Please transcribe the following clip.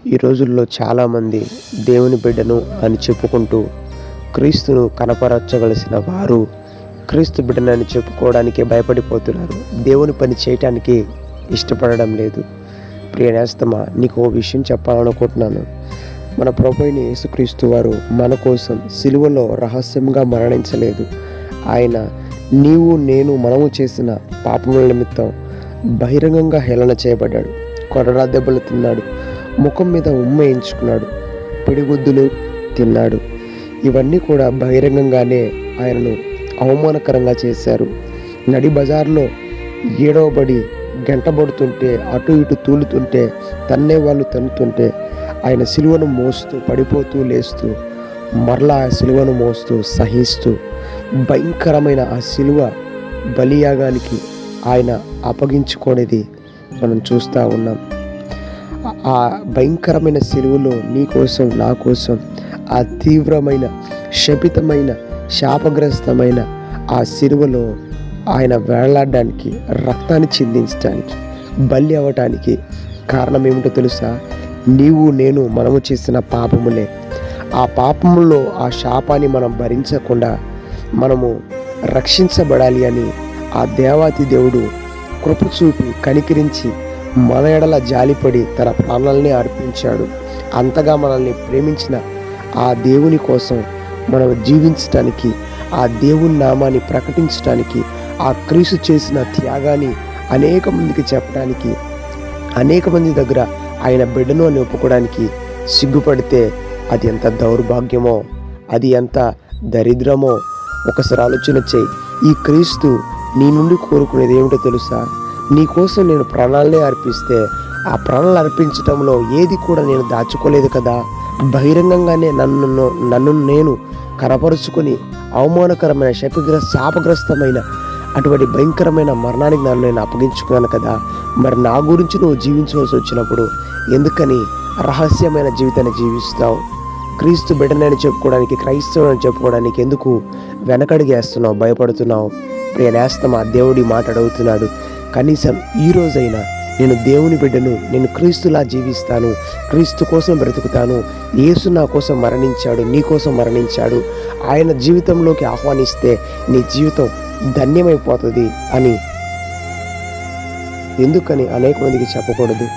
ఈ రోజుల్లో చాలామంది దేవుని బిడ్డను అని చెప్పుకుంటూ క్రీస్తును కనపరచవలసిన వారు క్రీస్తు బిడ్డనని చెప్పుకోవడానికి భయపడిపోతున్నారు. దేవుని పని చేయటానికి ఇష్టపడడం లేదు. ప్రియ నేస్తమా, నీకు ఓ విషయం చెప్పాలనుకుంటున్నాను. మన ప్రభు అయిన యేసుక్రీస్తు వారు మన కోసం సిలువలో రహస్యంగా మరణించలేదు. ఆయన మనము చేసిన పాపముల నిమిత్తం బహిరంగంగా హేళన చేయబడ్డాడు. కొరడా దెబ్బలు తిన్నాడు, ముఖం మీద ఉమ్మేయించుకున్నాడు, పిడిగుద్దులు తిన్నాడు. ఇవన్నీ కూడా బహిరంగంగానే ఆయనను అవమానకరంగా చేశారు. నడి బజార్లో ఏడవబడి గంటబడుతుంటే, అటు ఇటు తూలుతుంటే, తన్నే వాళ్ళు తన్నుతుంటే ఆయన సిలువను మోస్తూ పడిపోతూ లేస్తూ మరలా ఆ సిలువను మోస్తూ సహిస్తూ భయంకరమైన ఆ సిలువ బలియాగానికి ఆయన అప్పగించుకునేది మనం చూస్తూ ఉన్నాం. ఆ భయంకరమైన సిలువలో నీ కోసం నా కోసం ఆ తీవ్రమైన శపితమైన శాపగ్రస్తమైన ఆ సిలువలో ఆయన వేలాడడానికి, రక్తాన్ని చిందించడానికి, బలి అవ్వటానికి కారణం ఏమిటో తెలుసా? మనము చేసిన పాపములే. ఆ పాపములో ఆ శాపాన్ని మనం భరించకుండా మనము రక్షించబడాలి అని ఆ దేవాతి దేవుడు కృప చూపి కనికరించి మన ఎడల జాలిపడి తన ప్రాణాలని అర్పించాడు. అంతగా మనల్ని ప్రేమించిన ఆ దేవుని కోసం మనం జీవించటానికి, ఆ దేవుని నామాన్ని ప్రకటించడానికి, ఆ క్రీస్తు చేసిన త్యాగాన్ని అనేక మందికి చెప్పడానికి, అనేక మంది దగ్గర ఆయన బిడ్డను అని ఒప్పుకోవడానికి సిగ్గుపడితే అది ఎంత దౌర్భాగ్యమో, అది ఎంత దరిద్రమో ఒకసారి ఆలోచన చేయి. ఈ క్రీస్తు నీ నుండి కోరుకునేది ఏమిటో తెలుసా? నీ కోసం నేను ప్రాణాలనే అర్పిస్తే ఆ ప్రాణాలు అర్పించటంలో ఏది కూడా నేను దాచుకోలేదు కదా. బహిరంగంగానే నన్ను నేను కనపరుచుకొని అవమానకరమైన శాపగ్రస్తమైన అటువంటి భయంకరమైన మరణానికి నన్ను నేను అప్పగించుకున్నాను కదా. మరి నా గురించి నువ్వు జీవించవలసి వచ్చినప్పుడు ఎందుకని రహస్యమైన జీవితాన్ని జీవిస్తావు? క్రీస్తు బిడ్డనని చెప్పుకోవడానికి, క్రైస్తవుని చెప్పుకోవడానికి ఎందుకు వెనకడిగేస్తున్నావు, భయపడుతున్నావు? ప్రియ నేస్తమా, దేవుడి మాట అడుగుతున్నాడు. కనీసం ఈ రోజైనా నేను దేవుని బిడ్డను, నేను క్రీస్తులా జీవిస్తాను, క్రీస్తు కోసం బ్రతుకుతాను, యేసు నా కోసం మరణించాడు, నీ కోసం మరణించాడు, ఆయన జీవితంలోకి ఆహ్వానిస్తే నీ జీవితం ధన్యమైపోతుంది అని ఎందుకని అనేక మందికి చెప్పకూడదు?